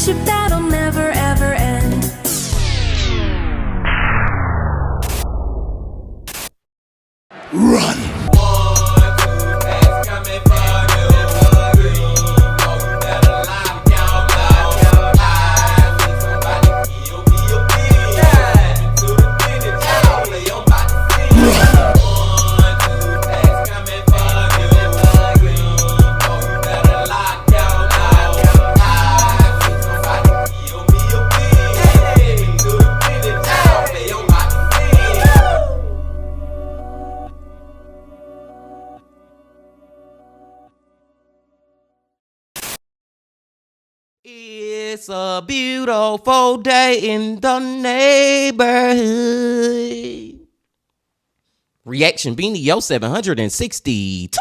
friendship that'll never ever end. Run! It's a beautiful day in the neighborhood. Reaction Beanie Yo 762.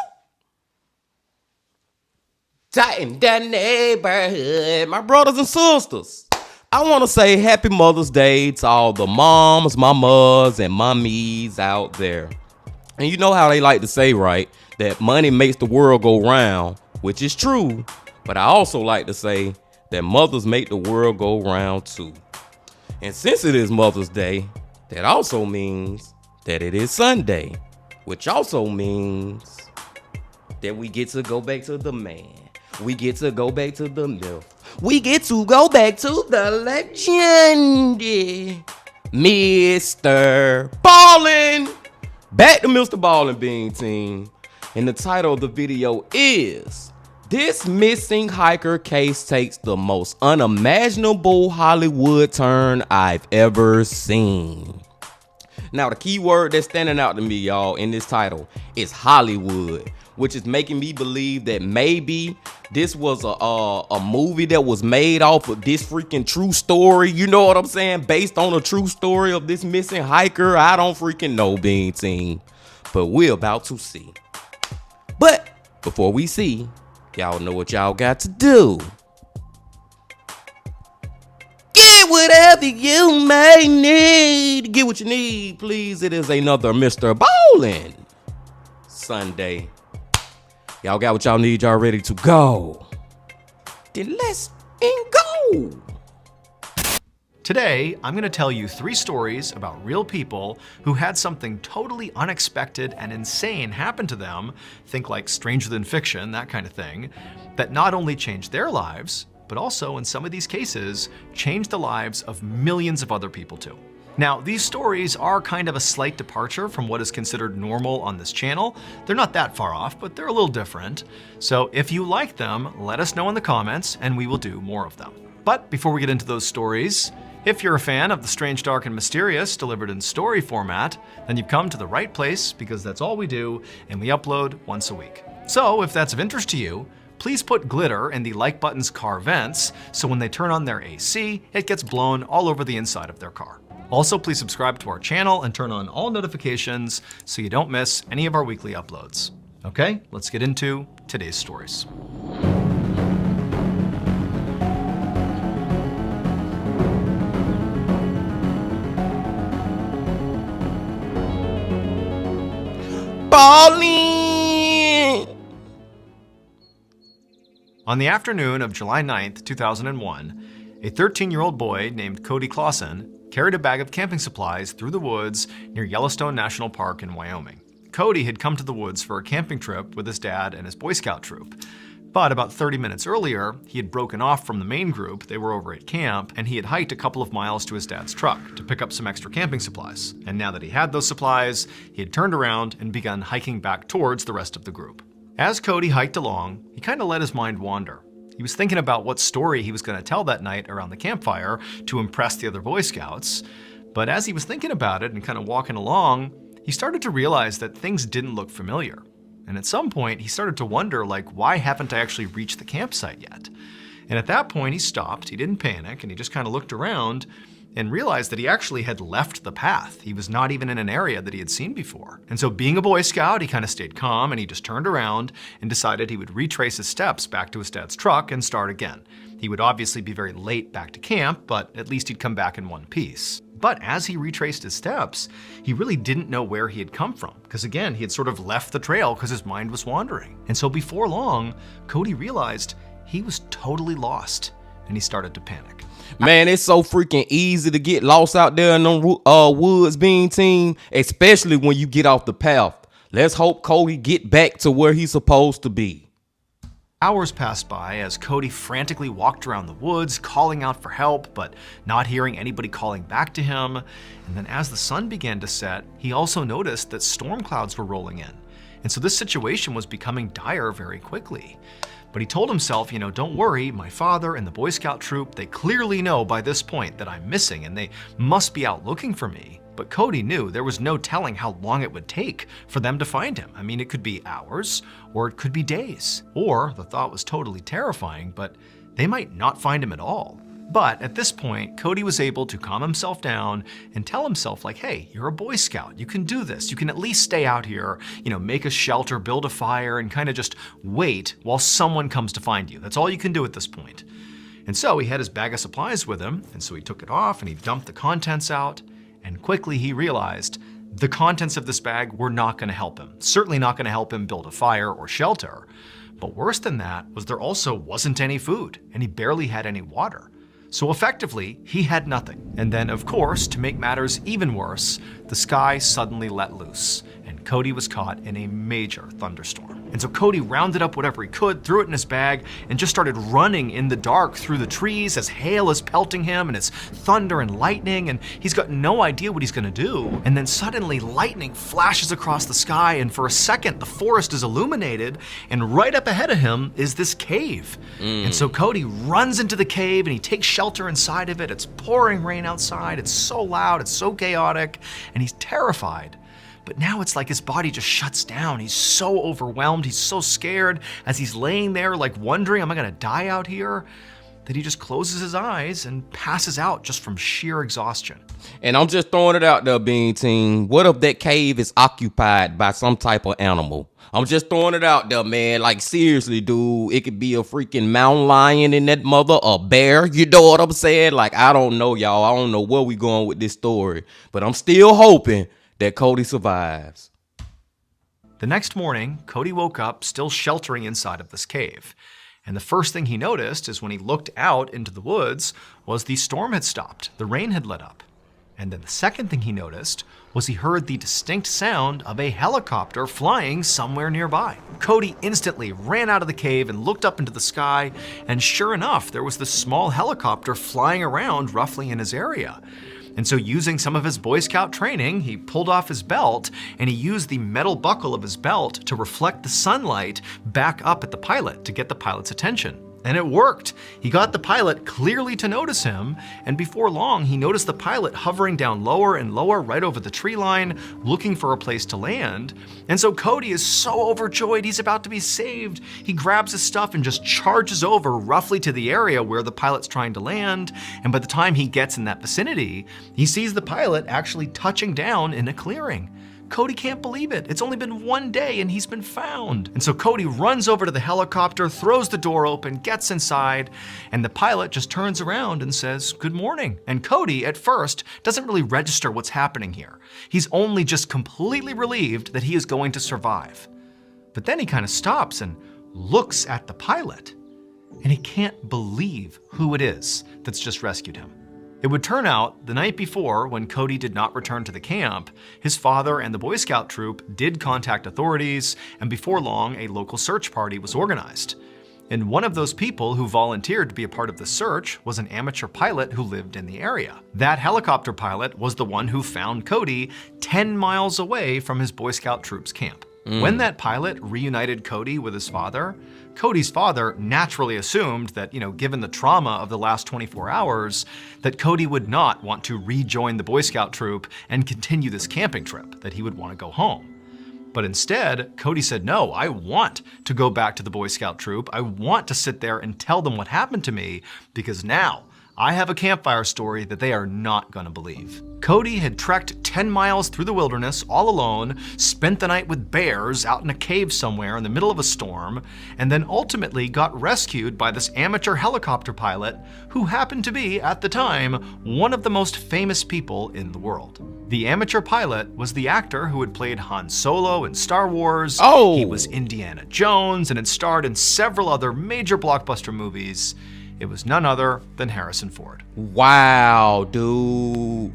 Tighten the neighborhood. My brothers and sisters, I want to say happy Mother's Day to all the moms, mamas, and mommies out there. And you know how they like to say, right, that money makes the world go round, which is true. But I also like to say that mothers make the world go round too. And since it is Mother's Day, that also means that it is Sunday, which also means that we get to go back to the man. We get to go back to the myth. We get to go back to the legend, MrBallen. Back to MrBallen Bean Team. And the title of the video is "This Missing Hiker Case Takes the Most Unimaginable Hollywood Turn I've Ever Seen." Now, the key word that's standing out to me, y'all, in this title is Hollywood, which is making me believe that maybe this was a movie that was made off of this freaking true story. You know what I'm saying? Based on a true story of this missing hiker. I don't freaking know, Bean Team, but we're about to see. But before we see, y'all know what y'all got to do. Get whatever you may need. Get what you need, please. It is another MrBallen Sunday. Y'all got what y'all need. Y'all ready to go? Then let's go. Today, I'm going to tell you 3 stories about real people who had something totally unexpected and insane happen to them, think like stranger than fiction, that kind of thing, that not only changed their lives, but also in some of these cases, changed the lives of millions of other people too. Now, these stories are kind of a slight departure from what is considered normal on this channel. They're not that far off, but they're a little different. So if you like them, let us know in the comments and we will do more of them. But before we get into those stories, if you're a fan of the strange, dark, and mysterious delivered in story format, then you've come to the right place because that's all we do and we upload once a week. So if that's of interest to you, please put glitter in the like button's car vents so when they turn on their AC, it gets blown all over the inside of their car. Also, please subscribe to our channel and turn on all notifications so you don't miss any of our weekly uploads. Okay, let's get into today's stories. Ballen! On the afternoon of July 9th, 2001, a 13-year-old boy named Cody Clausen carried a bag of camping supplies through the woods near Yellowstone National Park in Wyoming. Cody had come to the woods for a camping trip with his dad and his Boy Scout troop. But about 30 minutes earlier, he had broken off from the main group, they were over at camp, and he had hiked a couple of miles to his dad's truck to pick up some extra camping supplies. And now that he had those supplies, he had turned around and begun hiking back towards the rest of the group. As Cody hiked along, he kind of let his mind wander. He was thinking about what story he was going to tell that night around the campfire to impress the other Boy Scouts. But as he was thinking about it and kind of walking along, he started to realize that things didn't look familiar. And at some point, he started to wonder, like, why haven't I actually reached the campsite yet? And at that point, he stopped, he didn't panic, and he just kind of looked around and realized that he actually had left the path. He was not even in an area that he had seen before. And so being a Boy Scout, he kind of stayed calm and he just turned around and decided he would retrace his steps back to his dad's truck and start again. He would obviously be very late back to camp, but at least he'd come back in one piece. But as he retraced his steps, he really didn't know where he had come from, because again, he had sort of left the trail because his mind was wandering. And so before long, Cody realized he was totally lost. and he started to panic. Man, it's so freaking easy to get lost out there in them woods, Bean Team, especially when you get off the path. Let's hope Cody get back to where he's supposed to be. Hours passed by as Cody frantically walked around the woods, calling out for help, but not hearing anybody calling back to him. And then as the sun began to set, he also noticed that storm clouds were rolling in. And so this situation was becoming dire very quickly. But he told himself, don't worry, my father and the Boy Scout troop, they clearly know by this point that I'm missing and they must be out looking for me. But Cody knew there was no telling how long it would take for them to find him. I mean, it could be hours or it could be days. Or, the thought was totally terrifying, but they might not find him at all. But at this point, Cody was able to calm himself down and tell himself like, hey, you're a Boy Scout. You can do this. You can at least stay out here, make a shelter, build a fire, and kind of just wait while someone comes to find you. That's all you can do at this point. And so he had his bag of supplies with him, and so he took it off and he dumped the contents out. And quickly he realized the contents of this bag were not going to help him. Certainly not going to help him build a fire or shelter. But worse than that was there also wasn't any food, and he barely had any water. So effectively, he had nothing. And then, of course, to make matters even worse, the sky suddenly let loose, and Cody was caught in a major thunderstorm. And so Cody rounded up whatever he could, threw it in his bag, and just started running in the dark through the trees as hail is pelting him and it's thunder and lightning, and he's got no idea what he's gonna do. And then suddenly lightning flashes across the sky, and for a second the forest is illuminated, and right up ahead of him is this cave. And so Cody runs into the cave and he takes shelter inside of it. It's pouring rain outside, it's so loud, it's so chaotic, and he's terrified. But now it's like his body just shuts down. He's so overwhelmed, he's so scared as he's laying there like wondering, am I gonna die out here? That he just closes his eyes and passes out just from sheer exhaustion. And I'm just throwing it out there, Bean Team. What if that cave is occupied by some type of animal? I'm just throwing it out there, man. Like, seriously, dude. It could be a freaking mountain lion in that mother, a bear. You know what I'm saying? Like, I don't know, y'all. I don't know where we going with this story. But I'm still hoping that Cody survives. The next morning, Cody woke up still sheltering inside of this cave. And the first thing he noticed is when he looked out into the woods was the storm had stopped. The rain had let up. And then the second thing he noticed was he heard the distinct sound of a helicopter flying somewhere nearby. Cody instantly ran out of the cave and looked up into the sky, and sure enough, there was this small helicopter flying around roughly in his area. And so using some of his Boy Scout training, he pulled off his belt and he used the metal buckle of his belt to reflect the sunlight back up at the pilot to get the pilot's attention. And it worked. He got the pilot clearly to notice him, and before long, he noticed the pilot hovering down lower and lower right over the tree line, looking for a place to land. And so Cody is so overjoyed, he's about to be saved. He grabs his stuff and just charges over roughly to the area where the pilot's trying to land, and by the time he gets in that vicinity, he sees the pilot actually touching down in a clearing. Cody can't believe it. It's only been one day and he's been found. And so Cody runs over to the helicopter, throws the door open, gets inside, and the pilot just turns around and says, "Good morning." And Cody, at first, doesn't really register what's happening here. He's only just completely relieved that he is going to survive. But then he kind of stops and looks at the pilot, and he can't believe who it is that's just rescued him. It would turn out, the night before, when Cody did not return to the camp, his father and the Boy Scout troop did contact authorities, and before long, a local search party was organized. And one of those people who volunteered to be a part of the search was an amateur pilot who lived in the area. That helicopter pilot was the one who found Cody 10 miles away from his Boy Scout troop's camp. When that pilot reunited Cody with his father, Cody's father naturally assumed that, given the trauma of the last 24 hours, that Cody would not want to rejoin the Boy Scout troop and continue this camping trip, that he would want to go home. But instead, Cody said, no, I want to go back to the Boy Scout troop. I want to sit there and tell them what happened to me, because now I have a campfire story that they are not gonna believe. Cody had trekked 10 miles through the wilderness all alone, spent the night with bears out in a cave somewhere in the middle of a storm, and then ultimately got rescued by this amateur helicopter pilot who happened to be, at the time, one of the most famous people in the world. The amateur pilot was the actor who had played Han Solo in Star Wars. Oh! He was Indiana Jones and had starred in several other major blockbuster movies. It was none other than Harrison Ford. Wow, dude.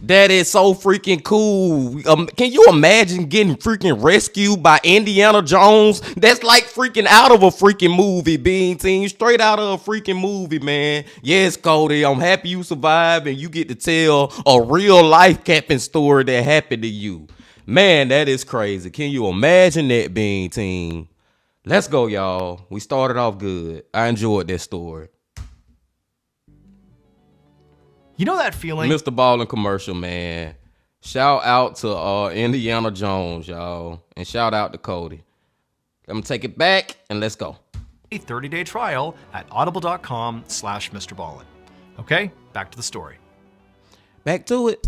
That is so freaking cool. Can you imagine getting freaking rescued by Indiana Jones? That's like freaking out of a freaking movie, Bean Team. Straight out of a freaking movie, man. Yes, Cody, I'm happy you survived and you get to tell a real life camping story that happened to you. Man, that is crazy. Can you imagine that, Bean Team? Let's go, y'all. We started off good. I enjoyed that story. You know that feeling? MrBallen commercial, man. Shout out to Indiana Jones, y'all. And shout out to Cody. Let me take it back and let's go. A 30-day trial at audible.com/MrBallen. Okay, back to the story. Back to it.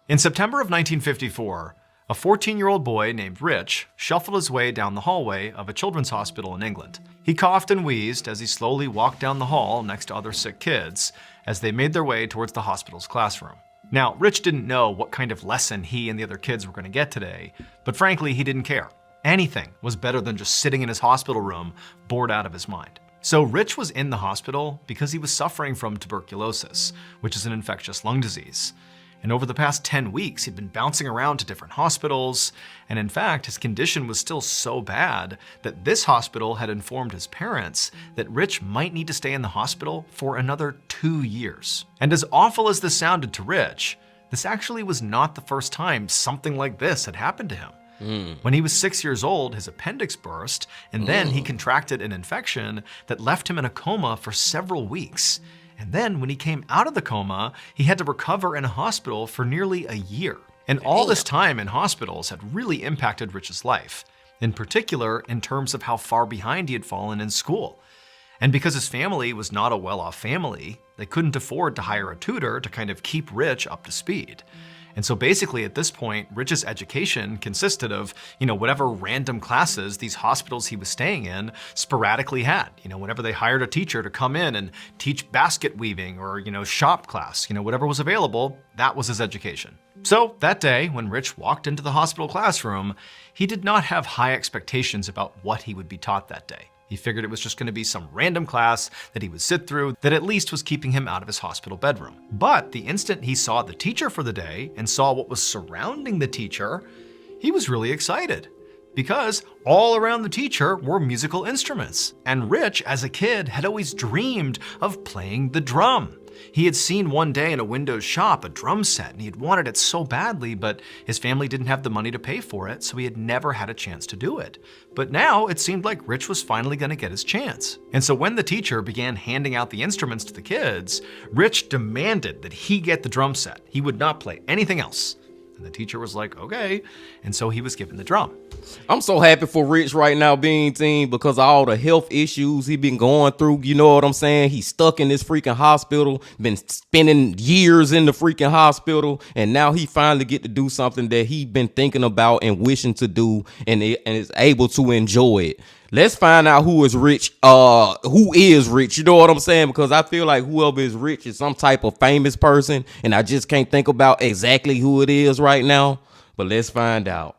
In September of 1954, a 14-year-old boy named Rich shuffled his way down the hallway of a children's hospital in England. He coughed and wheezed as he slowly walked down the hall next to other sick kids as they made their way towards the hospital's classroom. Now, Rich didn't know what kind of lesson he and the other kids were going to get today, but frankly, he didn't care. Anything was better than just sitting in his hospital room, bored out of his mind. So Rich was in the hospital because he was suffering from tuberculosis, which is an infectious lung disease. And over the past 10 weeks, he'd been bouncing around to different hospitals. And in fact, his condition was still so bad that this hospital had informed his parents that Rich might need to stay in the hospital for another 2 years. And as awful as this sounded to Rich, this actually was not the first time something like this had happened to him. When he was 6 years old, his appendix burst, and then he contracted an infection that left him in a coma for several weeks. And then when he came out of the coma, he had to recover in a hospital for nearly a year. And all this time in hospitals had really impacted Rich's life, in particular in terms of how far behind he had fallen in school. And because his family was not a well-off family, they couldn't afford to hire a tutor to kind of keep Rich up to speed. And so basically at this point, Rich's education consisted of, whatever random classes these hospitals he was staying in sporadically had. Whenever they hired a teacher to come in and teach basket weaving or, shop class, whatever was available, that was his education. So that day, when Rich walked into the hospital classroom, he did not have high expectations about what he would be taught that day. He figured it was just going to be some random class that he would sit through that at least was keeping him out of his hospital bedroom. But the instant he saw the teacher for the day and saw what was surrounding the teacher, he was really excited. Because all around the teacher were musical instruments. And Rich, as a kid, had always dreamed of playing the drum. He had seen one day in a Windows shop a drum set and he had wanted it so badly, but his family didn't have the money to pay for it, so he had never had a chance to do it. But now it seemed like Rich was finally going to get his chance. And so when the teacher began handing out the instruments to the kids, Rich demanded that he get the drum set. He would not play anything else. And the teacher was like, okay. And so he was given the drum. I'm so happy for Rich right now, Bean Team, because of all the health issues he been going through. You know what I'm saying? He's stuck in this freaking hospital, been spending years in the freaking hospital, and now he finally get to do something that he been thinking about and wishing to do, and is able to enjoy it. Let's find out who is Rich, you know what I'm saying? Because I feel like whoever is Rich is some type of famous person, and I just can't think about exactly who it is right now, but let's find out.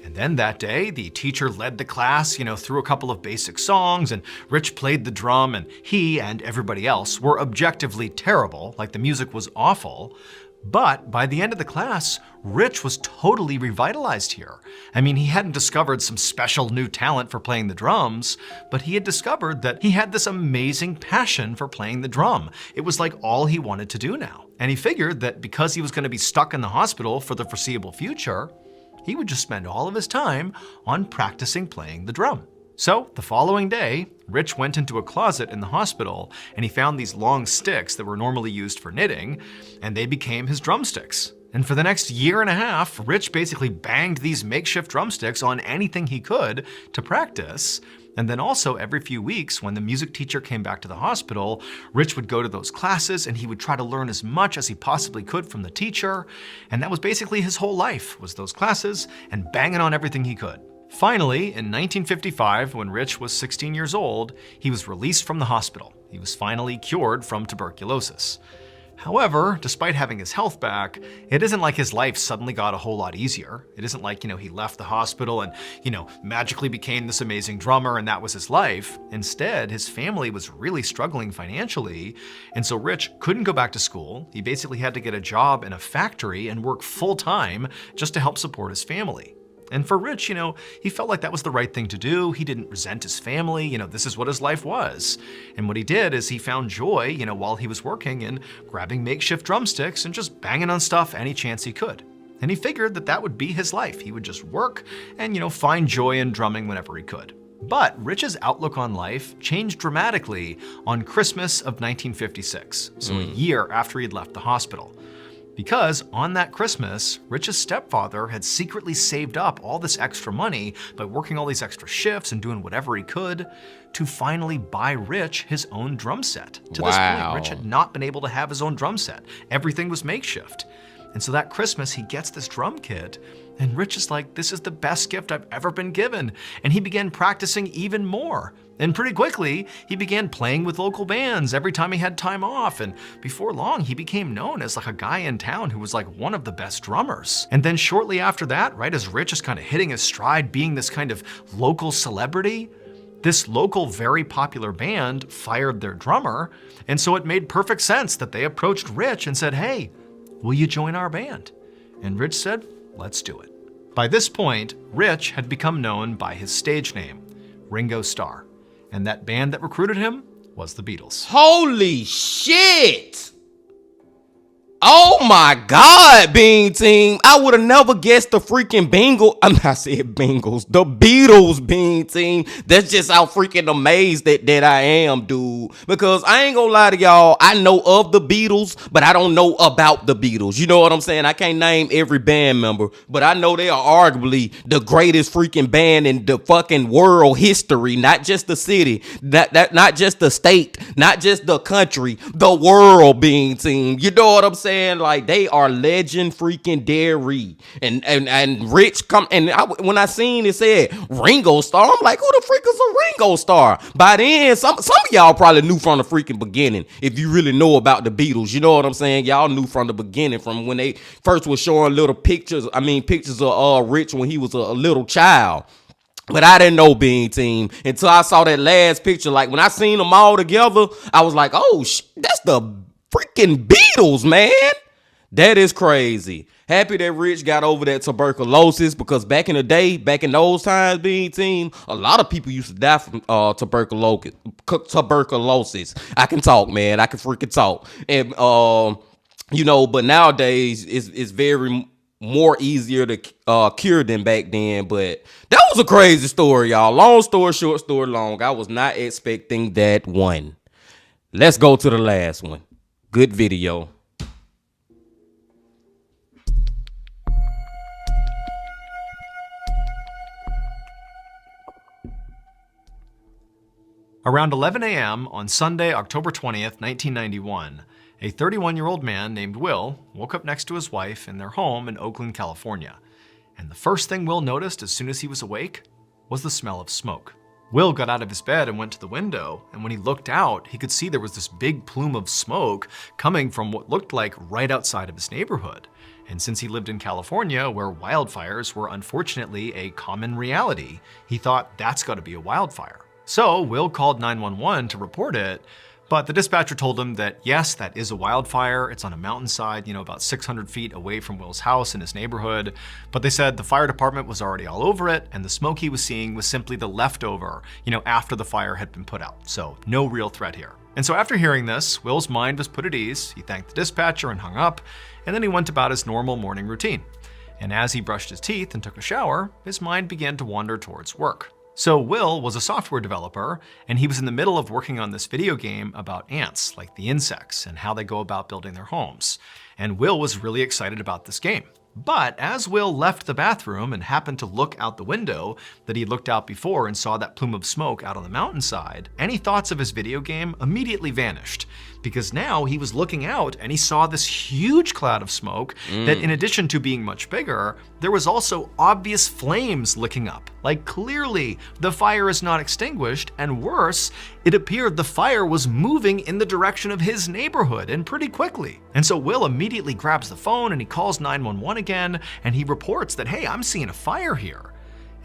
And then that day, the teacher led the class, through a couple of basic songs, and Rich played the drum, and he and everybody else were objectively terrible, like the music was awful. But by the end of the class, Rich was totally revitalized here. I mean, he hadn't discovered some special new talent for playing the drums, but he had discovered that he had this amazing passion for playing the drum. It was like all he wanted to do now. And he figured that because he was going to be stuck in the hospital for the foreseeable future, he would just spend all of his time on practicing playing the drum. So the following day, Rich went into a closet in the hospital and he found these long sticks that were normally used for knitting, and they became his drumsticks. And for the next year and a half, Rich basically banged these makeshift drumsticks on anything he could to practice. And then also every few weeks, when the music teacher came back to the hospital, Rich would go to those classes and he would try to learn as much as he possibly could from the teacher. And that was basically his whole life, was those classes and banging on everything he could. Finally, in 1955, when Rich was 16 years old, he was released from the hospital. He was finally cured from tuberculosis. However, despite having his health back, it isn't like his life suddenly got a whole lot easier. It isn't like, he left the hospital and, magically became this amazing drummer and that was his life. Instead, his family was really struggling financially, and so Rich couldn't go back to school. He basically had to get a job in a factory and work full-time just to help support his family. And for Rich, he felt like that was the right thing to do. He didn't resent his family. This is what his life was. And what he did is he found joy, while he was working in grabbing makeshift drumsticks and just banging on stuff any chance he could. And he figured that that would be his life. He would just work and, find joy in drumming whenever he could. But Rich's outlook on life changed dramatically on Christmas of 1956, so a year after he'd left the hospital. Because on that Christmas, Rich's stepfather had secretly saved up all this extra money by working all these extra shifts and doing whatever he could to finally buy Rich his own drum set. To this point, Rich had not been able to have his own drum set. Everything was makeshift. And so that Christmas, he gets this drum kit, and Rich is like, this is the best gift I've ever been given. And he began practicing even more. And pretty quickly, he began playing with local bands every time he had time off. And before long, he became known as like a guy in town who was like one of the best drummers. And then shortly after that, right as Rich is kind of hitting his stride, being this kind of local celebrity, this local very popular band fired their drummer. And so it made perfect sense that they approached Rich and said, hey, will you join our band? And Rich said, let's do it. By this point, Rich had become known by his stage name, Ringo Starr. And that band that recruited him was the Beatles. Holy shit! Oh my God, Bean Team. I would have never guessed the freaking Bengals. The Beatles, Bean Team. That's just how freaking amazed that I am, dude. Because I ain't gonna lie to y'all. I know of the Beatles, but I don't know about the Beatles. You know what I'm saying? I can't name every band member, but I know they are arguably the greatest freaking band in the fucking world history. Not just the city, not just the state, not just the country, the world, Bean Team. You know what I'm saying? Like, they are legend freaking dairy. And Rich come, and when I seen it said Ringo Starr, I'm like, who the freak is a Ringo Starr? By then, some of y'all probably knew from the freaking beginning. If you really know about the Beatles, you know what I'm saying? Y'all knew from the beginning, from when they first was showing little pictures of Rich when he was a little child. But I didn't know, Bean Team, until I saw that last picture. Like, when I seen them all together, I was like, oh, that's the freaking Beatles, man. That is crazy. Happy that Rich got over that tuberculosis, because back in the day, back in those times, Bean Team, a lot of people used to die from tuberculosis. I can talk, man. I can freaking talk. And but nowadays it's very more easier to cure than back then. But that was a crazy story, y'all. Long story short, story long. I was not expecting that one. Let's go to the last one. Good video. Around 11 a.m. on Sunday, October 20th, 1991, a 31-year-old man named Will woke up next to his wife in their home in Oakland, California. And the first thing Will noticed as soon as he was awake was the smell of smoke. Will got out of his bed and went to the window, and when he looked out, he could see there was this big plume of smoke coming from what looked like right outside of his neighborhood. And since he lived in California, where wildfires were unfortunately a common reality, he thought that's got to be a wildfire. So Will called 911 to report it, but the dispatcher told him that yes, that is a wildfire. It's on a mountainside, about 600 feet away from Will's house in his neighborhood. But they said the fire department was already all over it, and the smoke he was seeing was simply the leftover, after the fire had been put out. So no real threat here. And so after hearing this, Will's mind was put at ease. He thanked the dispatcher and hung up, and then he went about his normal morning routine. And as he brushed his teeth and took a shower, his mind began to wander towards work. So Will was a software developer, and he was in the middle of working on this video game about ants, like the insects, and how they go about building their homes. And Will was really excited about this game. But as Will left the bathroom and happened to look out the window that he looked out before and saw that plume of smoke out on the mountainside, any thoughts of his video game immediately vanished. Because now he was looking out and he saw this huge cloud of smoke that, in addition to being much bigger, there was also obvious flames licking up. Like, clearly the fire is not extinguished, and worse, it appeared the fire was moving in the direction of his neighborhood, and pretty quickly. And so Will immediately grabs the phone and he calls 911 again, and he reports that, hey, I'm seeing a fire here.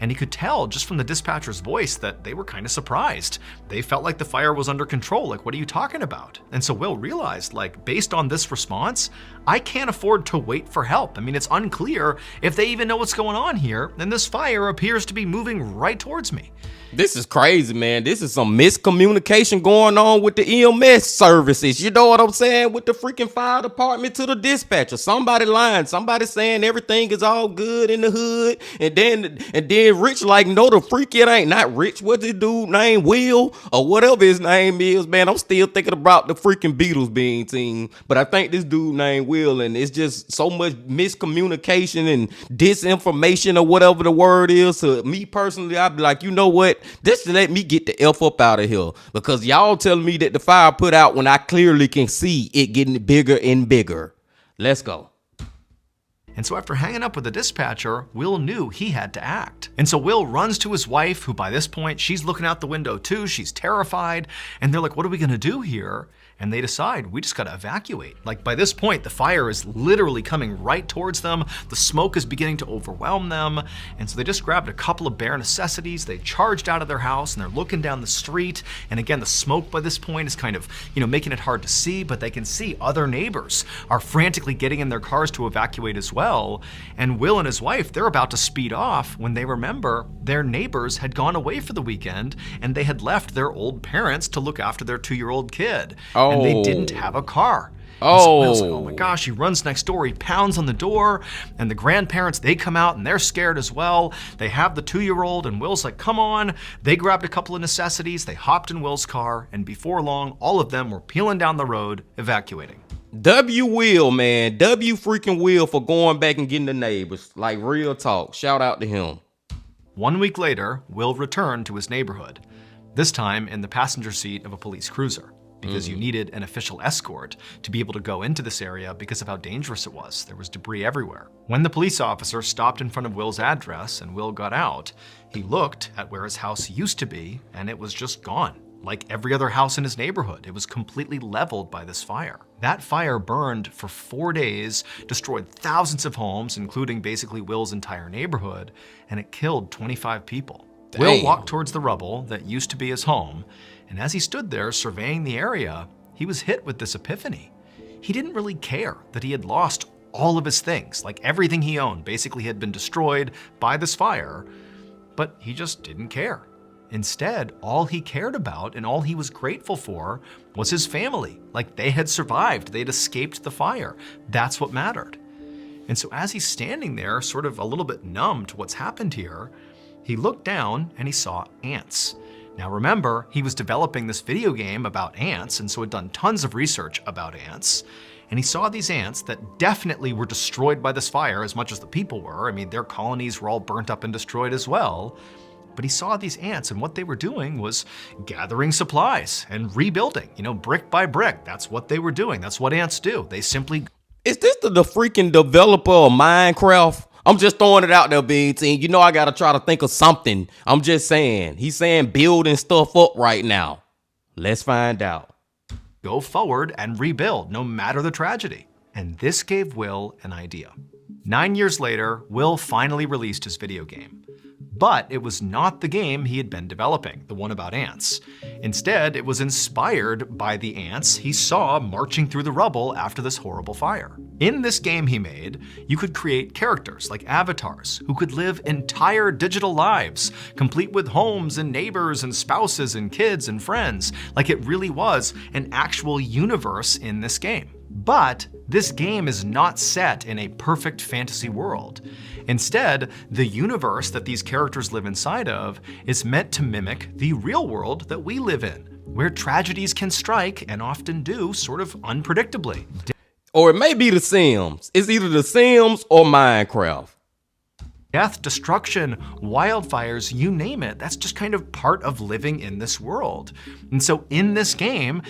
And he could tell just from the dispatcher's voice that they were kind of surprised. They felt like the fire was under control. Like, what are you talking about? And so Will realized, like, based on this response, I can't afford to wait for help. I mean, it's unclear if they even know what's going on here, and this fire appears to be moving right towards me. This is crazy, man. This is some miscommunication going on with the EMS services. You know what I'm saying? With the freaking fire department to the dispatcher. Somebody lying. Somebody saying everything is all good in the hood. And then Rich like, no, the freak it ain't. Not Rich. What's his dude name? Will? Or whatever his name is, man. I'm still thinking about the freaking Beatles being team. But I think this dude named Will. And it's just so much miscommunication and disinformation or whatever the word is. To me personally, I'd be like, you know what? Just to let me get the F up out of here, because y'all telling me that the fire put out when I clearly can see it getting bigger and bigger. Let's go. And so after hanging up with the dispatcher, Will knew he had to act. And so Will runs to his wife, who by this point, she's looking out the window too. She's terrified. And they're like, what are we gonna do here? And they decide, we just gotta evacuate. Like, by this point, the fire is literally coming right towards them. The smoke is beginning to overwhelm them. And so they just grabbed a couple of bare necessities. They charged out of their house and they're looking down the street. And again, the smoke by this point is kind of, making it hard to see, but they can see other neighbors are frantically getting in their cars to evacuate as well. And Will and his wife, they're about to speed off when they remember their neighbors had gone away for the weekend and they had left their old parents to look after their 2-year-old kid. And they didn't have a car. So Will's like, oh my gosh, he runs next door, he pounds on the door, and the grandparents, they come out and they're scared as well. They have the 2-year-old and Will's like, come on. They grabbed a couple of necessities, they hopped in Will's car, and before long, all of them were peeling down the road, evacuating. W Will, man. W freaking Will for going back and getting the neighbors. Like, real talk. Shout out to him. 1 week later, Will returned to his neighborhood, this time in the passenger seat of a police cruiser, because you needed an official escort to be able to go into this area because of how dangerous it was. There was debris everywhere. When the police officer stopped in front of Will's address and Will got out, he looked at where his house used to be and it was just gone. Like every other house in his neighborhood, it was completely leveled by this fire. That fire burned for 4 days, destroyed thousands of homes, including basically Will's entire neighborhood, and it killed 25 people. Damn. Will walked towards the rubble that used to be his home, and as he stood there surveying the area, he was hit with this epiphany. He didn't really care that he had lost all of his things, like everything he owned basically had been destroyed by this fire, but he just didn't care. Instead, all he cared about and all he was grateful for was his family. Like, they had survived, they'd escaped the fire. That's what mattered. And so as he's standing there, sort of a little bit numb to what's happened here, he looked down and he saw ants. Now remember, he was developing this video game about ants, and so had done tons of research about ants. And he saw these ants that definitely were destroyed by this fire as much as the people were. I mean, their colonies were all burnt up and destroyed as well. But he saw these ants, and what they were doing was gathering supplies and rebuilding, brick by brick. That's what they were doing. That's what ants do. They simply... Is this the freaking developer of Minecraft? I'm just throwing it out there, Big Team. I got to try to think of something. I'm just saying. He's saying building stuff up right now. Let's find out. Go forward and rebuild, no matter the tragedy. And this gave Will an idea. 9 years later, Will finally released his video game. But it was not the game he had been developing, the one about ants. Instead, it was inspired by the ants he saw marching through the rubble after this horrible fire. In this game he made, you could create characters like avatars who could live entire digital lives, complete with homes and neighbors and spouses and kids and friends, like it really was an actual universe in this game. But this game is not set in a perfect fantasy world. Instead, the universe that these characters live inside of is meant to mimic the real world that we live in, where tragedies can strike and often do sort of unpredictably. Or it may be The Sims. It's either The Sims or Minecraft. Death, destruction, wildfires, you name it. That's just kind of part of living in this world. And so in this game,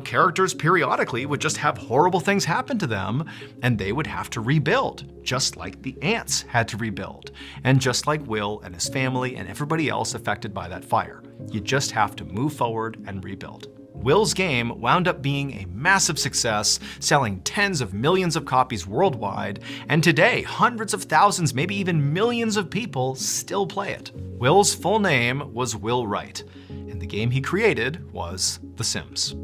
characters periodically would just have horrible things happen to them, and they would have to rebuild, just like the ants had to rebuild, and just like Will and his family and everybody else affected by that fire. You just have to move forward and rebuild. Will's game wound up being a massive success, selling tens of millions of copies worldwide, and today hundreds of thousands, maybe even millions of people still play it. Will's full name was Will Wright, and the game he created was The Sims.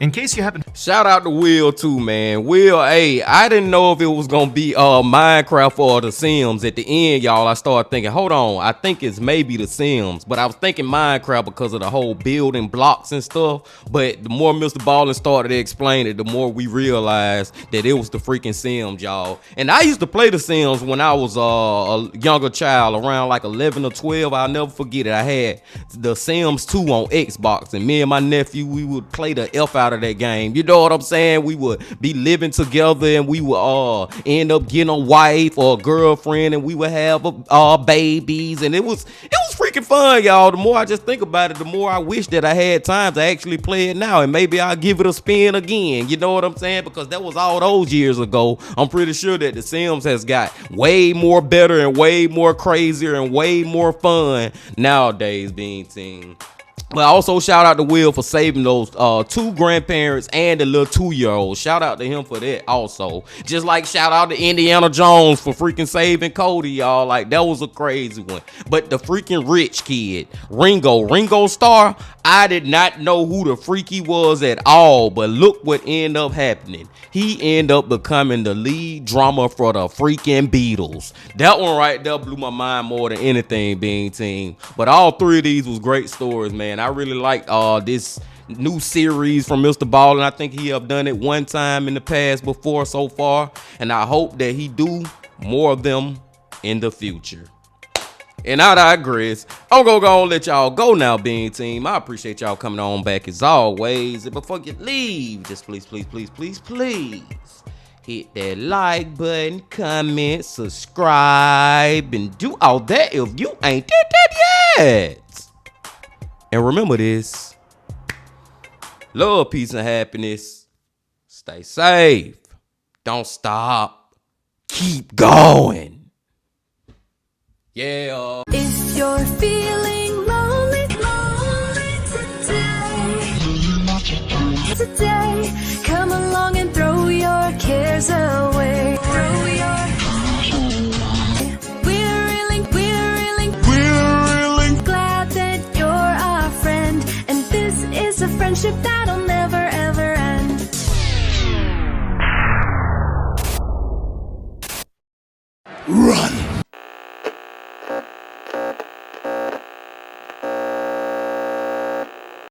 In case you haven't... Shout out to Will too, man. Will, hey, I didn't know if it was gonna be Minecraft or The Sims. At the end, y'all, I started thinking, hold on, I think it's maybe The Sims, but I was thinking Minecraft because of the whole building blocks and stuff. But the more MrBallen started to explain it, the more we realized that it was the freaking Sims, y'all. And I used to play The Sims when I was a younger child, around like 11 or 12. I'll never forget it. I had The Sims 2 on Xbox, and me and my nephew, we would play the F out of that game. You know what I'm saying? We would be living together, and we would end up getting a wife or a girlfriend, and we would have babies, and it was freaking fun, y'all. The more I just think about it, the more I wish that I had time to actually play it now, and maybe I'll give it a spin again. You know what I'm saying? Because that was all those years ago. I'm pretty sure that The Sims has got way more better and way more crazier and way more fun nowadays being seen. But also shout out to Will for saving those two grandparents and the little 2-year-old. Shout out to him for that also. Just like shout out to Indiana Jones for freaking saving Cody, y'all. Like, that was a crazy one. But the freaking rich kid, Ringo Starr, I did not know who the freak he was at all. But look what ended up happening. He ended up becoming the lead drummer for the freaking Beatles. That one right there blew my mind more than anything being team. But all three of these was great stories, man. I really like this new series from MrBallen. I think he have done it one time in the past before so far, and I hope that he do more of them in the future. And I digress. I'm gonna go and let y'all go now, Bean Team. I appreciate y'all coming on back as always. And before you leave, just please hit that like button, comment, subscribe, and do all that if you ain't did that yet. And remember this: love, peace, and happiness. Stay safe. Don't stop. Keep going. Yeah. If you're feeling lonely today, come along and throw your cares away. We're really glad that you're our friend, and this is a friendship that